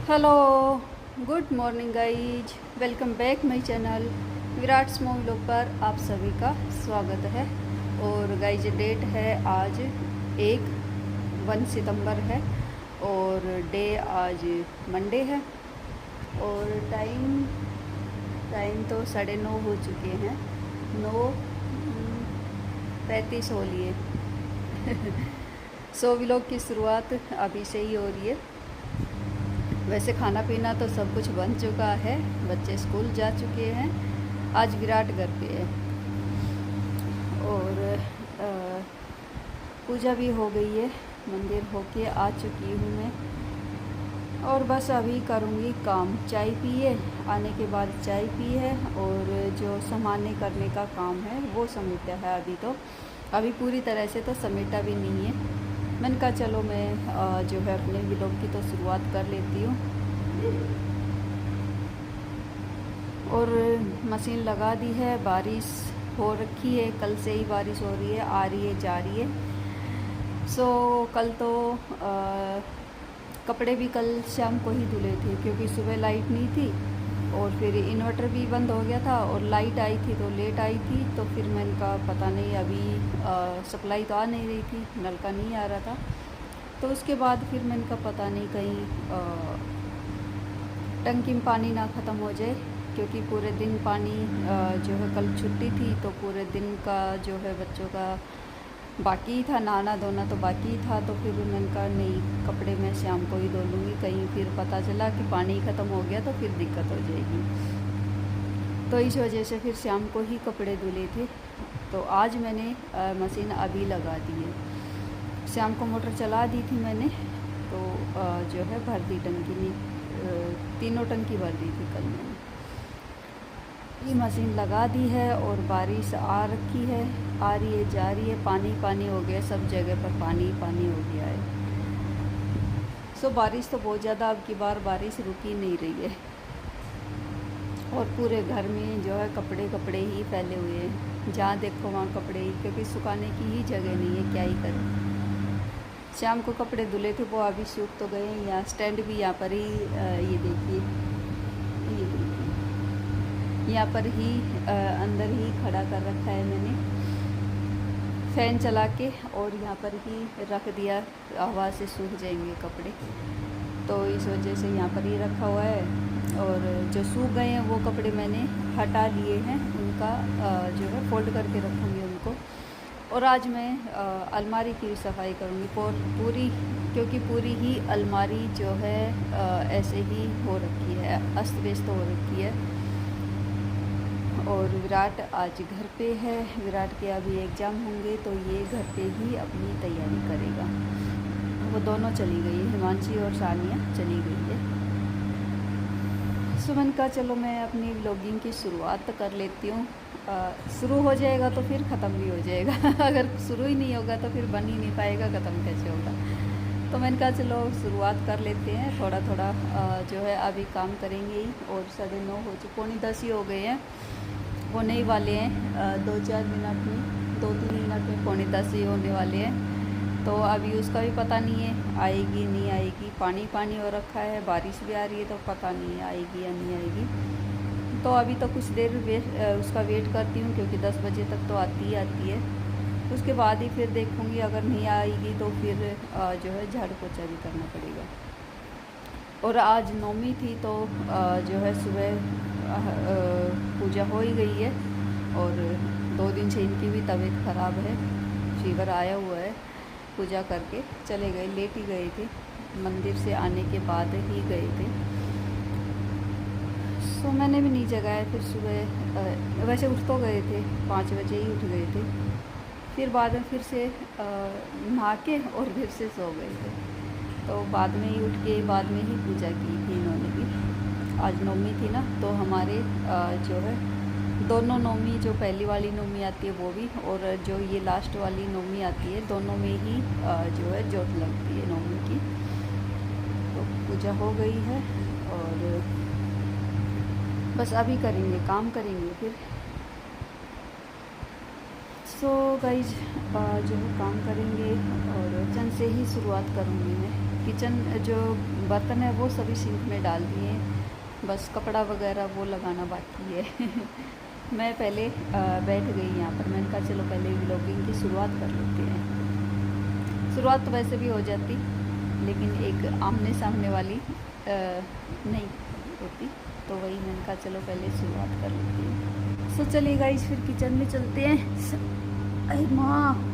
Hello, good morning guys. Welcome back my channel Virat small vlog पर आप सभी का स्वागत है। और गाइज डेट है आज 1 सितंबर है और डे आज मंडे है। और टाइम तो 9:30 हो चुके हैं, 9:35 हो लिए। सो व्लॉग की शुरुआत अभी से ही हो रही है। वैसे खाना पीना तो सब कुछ बन चुका है, बच्चे स्कूल जा चुके हैं, आज विराट घर पे है। और पूजा भी हो गई है, मंदिर होके आ चुकी हूँ मैं। और बस अभी करूँगी काम। चाय पिए, आने के बाद चाय पी है और जो सामान्य करने का काम है वो समेटा है। अभी पूरी तरह से तो समेटा भी नहीं है। मैंने कहा चलो मैं जो है अपने व्लॉग की तो शुरुआत कर लेती हूँ। और मशीन लगा दी है, बारिश हो रखी है, कल से ही बारिश हो रही है, आ रही है जा रही है। सो कल तो कपड़े भी कल शाम को ही धुले थे क्योंकि सुबह लाइट नहीं थी और फिर इन्वर्टर भी बंद हो गया था और लाइट आई थी तो लेट आई थी। तो फिर मैंने कहा पता नहीं, अभी सप्लाई तो आ नहीं रही थी, नलका नहीं आ रहा था। तो उसके बाद फिर मैंने कहा पता नहीं कहीं टंकी में पानी ना ख़त्म हो जाए, क्योंकि पूरे दिन पानी जो है कल छुट्टी थी तो पूरे दिन का जो है बच्चों का बाकी था, नहाना धोना तो बाकी था। तो फिर मैंने कहा नहीं, कपड़े मैं शाम को ही धो लूँगी, कहीं फिर पता चला कि पानी ख़त्म हो गया तो फिर दिक्कत हो जाएगी। तो इस वजह से फिर शाम को ही कपड़े धुले थे। तो आज मैंने मशीन अभी लगा दी है। शाम को मोटर चला दी थी मैंने, तो जो है भर दी टंकी में, तीनों टंकी भर दी थी कल मैंने। ये मशीन लगा दी है और बारिश आ रखी है, आ रही है जा रही है, पानी पानी हो गया, सब जगह पर पानी पानी हो गया है। सो बारिश तो बहुत ज़्यादा, अब की बार बारिश रुकी नहीं रही है और पूरे घर में जो है कपड़े कपड़े ही फैले हुए हैं, जहाँ देखो वहाँ कपड़े ही, क्योंकि सुखाने की ही जगह नहीं है, क्या ही करें। शाम को कपड़े धुले थे वो अभी सूख तो गए हैं। यहाँ स्टैंड भी यहाँ पर ही, ये देखिए, ये देखिए यहाँ पर ही अंदर ही खड़ा कर रखा है मैंने, फ़ैन चला के, और यहाँ पर ही रख दिया, हवा से सूख जाएंगे कपड़े। तो इस वजह से यहाँ पर ही रखा हुआ है। और जो सूख गए हैं वो कपड़े मैंने हटा लिए हैं, उनका जो है फोल्ड करके रखूँगी उनको। और आज मैं अलमारी की सफाई करूँगी पूरी, क्योंकि पूरी ही अलमारी जो है ऐसे ही हो रखी है, अस्त व्यस्त हो रखी है। और विराट आज घर पे है, विराट के अभी एग्ज़ाम होंगे तो ये घर पे ही अपनी तैयारी करेगा। वो दोनों चली गई है, हिमांशी और सानिया चली गई है। सुमन का चलो मैं अपनी व्लॉगिंग की शुरुआत कर लेती हूँ। शुरू हो जाएगा तो फिर ख़त्म भी हो जाएगा अगर शुरू ही नहीं होगा तो फिर बन ही नहीं पाएगा, ख़त्म कैसे होगा। तो मैंने कहा चलो शुरुआत कर लेते हैं, थोड़ा थोड़ा जो है अभी काम करेंगे ही। और 9:30 हो चुके, 9:45 ही हो गए हैं, होने ही वाले हैं 2-4 मिनट में, 2-3 मिनट में 9:45 ही होने वाले हैं। तो अभी उसका भी पता नहीं है आएगी नहीं आएगी, पानी पानी हो रखा है, बारिश भी आ रही है, तो पता नहीं है आएगी या नहीं आएगी। तो अभी तो कुछ देर उसका वेट करती हूँ, क्योंकि 10 बजे तक तो आती है। उसके बाद ही फिर देखूँगी, अगर नहीं आएगी तो फिर जो है झाड़ू पोछा भी करना पड़ेगा। और आज नौमी थी तो जो है सुबह पूजा हो ही गई है। और 2 दिन से इनकी भी तबीयत ख़राब है, फीवर आया हुआ है। पूजा करके चले गए, लेट ही गए थे, मंदिर से आने के बाद ही गए थे। सो मैंने भी नहीं जगाया। फिर सुबह वैसे उठ तो गए थे, 5 बजे ही उठ गए थे। फिर बाद में फिर से नहा के और फिर से सो गए थे। तो बाद में ही उठ के बाद में ही पूजा की थी इन्होंने भी। आज नौमी थी ना, तो हमारे जो है दोनों नौमी, जो पहली वाली नौमी आती है वो भी, और जो ये लास्ट वाली नौमी आती है, दोनों में ही जो है जोत लगती है नौमी की। तो पूजा हो गई है और बस अभी करेंगे, काम करेंगे फिर। गाइज जो है काम करेंगे और चंद से ही शुरुआत करूँगी मैं, किचन जो बर्तन है वो सभी सिंक में डाल दिए, बस कपड़ा वगैरह वो लगाना बाकी है। मैं पहले बैठ गई यहाँ पर, मैंने कहा चलो पहले व्लॉगिंग की शुरुआत कर लेते हैं। शुरुआत तो वैसे भी हो जाती, लेकिन एक आमने सामने वाली नहीं होती, तो वही मैंने कहा चलो पहले शुरुआत कर लेते हैं। सो चलिए गाइस फिर किचन में चलते हैं। अरे माँ,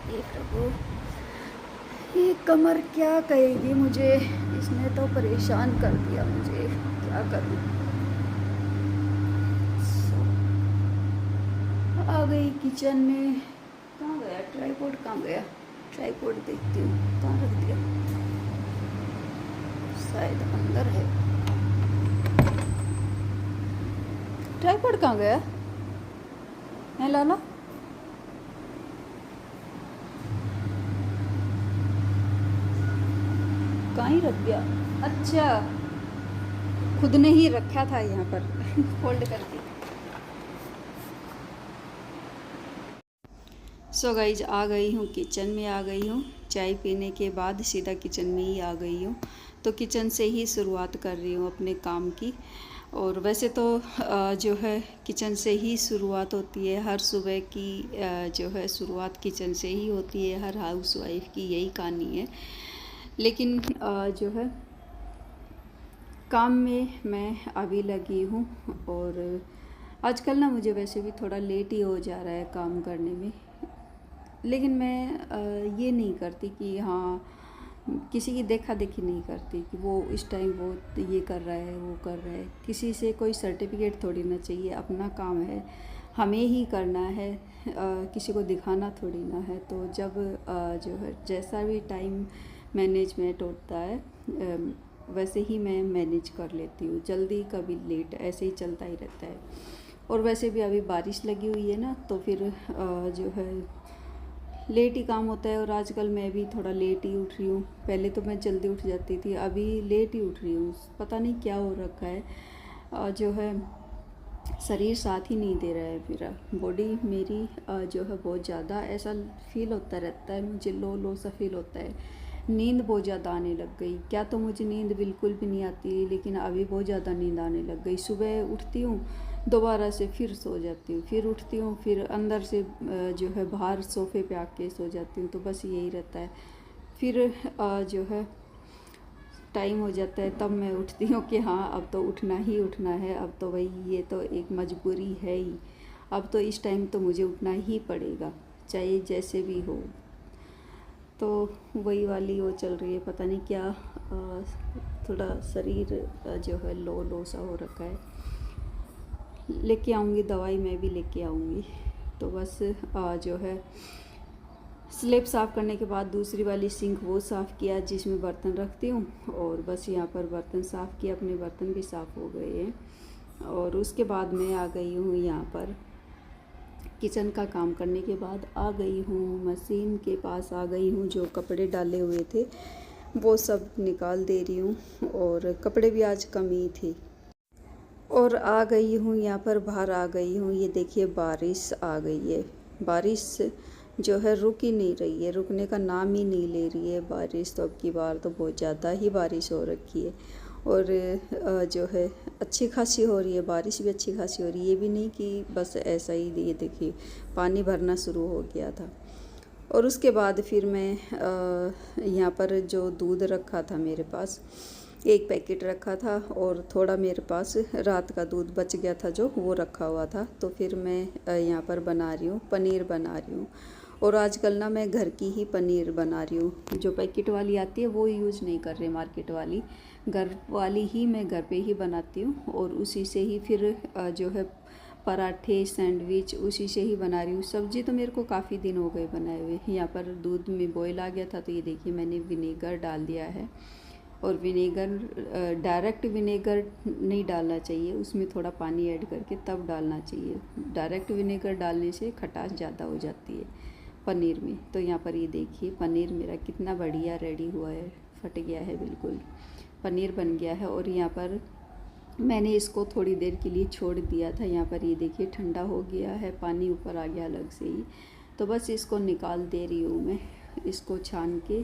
ये प्रभु, ये कमर क्या कहेगी मुझे, इसने तो परेशान कर दिया मुझे, क्या करूँ। आ गई किचन में। कहाँ गया ट्राइपॉड, कहाँ गया ट्राइपॉड, देखती हूँ कहाँ रख दिया, शायद अंदर है। ट्राइपॉड कहाँ गया है लाला? कहाँ ही रख दिया? अच्छा, खुद ने ही रखा था यहाँ पर फोल्ड करके। सो गाइज आ गई हूँ किचन में, आ गई हूँ चाय पीने के बाद सीधा किचन में ही आ गई हूँ। तो किचन से ही शुरुआत कर रही हूँ अपने काम की। और वैसे तो जो है किचन से ही शुरुआत होती है, हर सुबह की जो है शुरुआत किचन से ही होती है, हर हाउसवाइफ की यही कहानी है। लेकिन जो है काम में मैं अभी लगी हूँ, और आजकल ना मुझे वैसे भी थोड़ा लेट ही हो जा रहा है काम करने में। लेकिन मैं ये नहीं करती कि हाँ, किसी की देखा देखी नहीं करती कि वो इस टाइम वो ये कर रहा है वो कर रहा है। किसी से कोई सर्टिफिकेट थोड़ी ना चाहिए, अपना काम है हमें ही करना है, किसी को दिखाना थोड़ी ना है। तो जब जो है जैसा भी टाइम मैनेजमेंट होता है वैसे ही मैं मैनेज कर लेती हूँ, जल्दी कभी लेट, ऐसे ही चलता ही रहता है। और वैसे भी अभी बारिश लगी हुई है ना, तो फिर जो है लेट ही काम होता है। और आजकल मैं भी थोड़ा लेट ही उठ रही हूँ, पहले तो मैं जल्दी उठ जाती थी, अभी लेट ही उठ रही हूँ। पता नहीं क्या हो रखा है, जो है शरीर साथ ही नहीं दे रहा है, मेरा बॉडी मेरी जो है बहुत ज़्यादा ऐसा फील होता रहता है, मुझे लो लो सा फील होता है। नींद बहुत ज़्यादा आने लग गई, क्या तो मुझे नींद बिल्कुल भी नहीं आती, लेकिन अभी बहुत ज़्यादा नींद आने लग गई। सुबह उठती हूँ, दोबारा से फिर सो जाती हूँ, फिर उठती हूँ, फिर अंदर से जो है बाहर सोफ़े पे आके सो जाती हूँ। तो बस यही रहता है। फिर जो है टाइम हो जाता है तब मैं उठती हूँ कि हाँ अब तो उठना ही उठना है, अब तो भाई ये तो एक मजबूरी है ही, अब तो इस टाइम तो मुझे उठना ही पड़ेगा चाहे जैसे भी हो। तो वही वाली वो चल रही है, पता नहीं क्या थोड़ा शरीर जो है लो लो सा हो रखा है। लेके आऊँगी दवाई, मैं भी लेके आऊँगी। तो बस जो है स्लेब साफ़ करने के बाद दूसरी वाली सिंक वो साफ़ किया जिसमें बर्तन रखती हूँ, और बस यहाँ पर बर्तन साफ़ किया, अपने बर्तन भी साफ़ हो गए हैं। और उसके बाद मैं आ गई हूँ यहाँ पर किचन का काम करने के बाद आ गई हूँ मशीन के पास, आ गई हूँ। जो कपड़े डाले हुए थे वो सब निकाल दे रही हूँ, और कपड़े भी आज कम ही थे। और आ गई हूँ यहाँ पर, बाहर आ गई हूँ। ये देखिए बारिश आ गई है, बारिश जो है रुक ही नहीं रही है, रुकने का नाम ही नहीं ले रही है बारिश। तो अब की बार तो बहुत ज़्यादा ही बारिश हो रखी है, और जो है अच्छी खासी हो रही है, बारिश भी अच्छी खासी हो रही है। ये भी नहीं कि बस ऐसा ही, ये देखिए पानी भरना शुरू हो गया था। और उसके बाद फिर मैं यहाँ पर जो दूध रखा था मेरे पास, एक पैकेट रखा था, और थोड़ा मेरे पास रात का दूध बच गया था जो वो रखा हुआ था। तो फिर मैं यहाँ पर बना रही हूँ, पनीर बना रही हूँ। और आजकल ना मैं घर की ही पनीर बना रही हूँ, जो पैकेट वाली आती है वो यूज़ नहीं कर रही, मार्केट वाली, घर वाली ही मैं घर पे ही बनाती हूँ। और उसी से ही फिर जो है पराठे सैंडविच उसी से ही बना रही हूँ। सब्ज़ी तो मेरे को काफ़ी दिन हो गए बनाए हुए। यहाँ पर दूध में बॉयल आ गया था, तो ये देखिए मैंने विनेगर डाल दिया है। और विनेगर डायरेक्ट विनेगर नहीं डालना चाहिए, उसमें थोड़ा पानी ऐड करके तब डालना चाहिए। डायरेक्ट विनेगर डालने से खटास ज़्यादा हो जाती है पनीर में। तो यहाँ पर ये देखिए पनीर मेरा कितना बढ़िया रेडी हुआ है, फट गया है बिल्कुल, पनीर बन गया है। और यहाँ पर मैंने इसको थोड़ी देर के लिए छोड़ दिया था। यहाँ पर ये देखिए ठंडा हो गया है, पानी ऊपर आ गया अलग से ही। तो बस इसको निकाल दे रही हूँ मैं, इसको छान के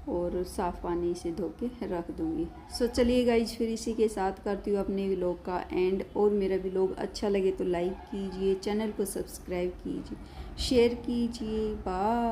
और साफ़ पानी से धो के रख दूँगी। सो चलिए गाइज, फिर इसी के साथ करती हूँ अपने व्लॉग का एंड। और मेरा व्लॉग अच्छा लगे तो लाइक कीजिए, चैनल को सब्सक्राइब कीजिए, शेयर कीजिए। बाय।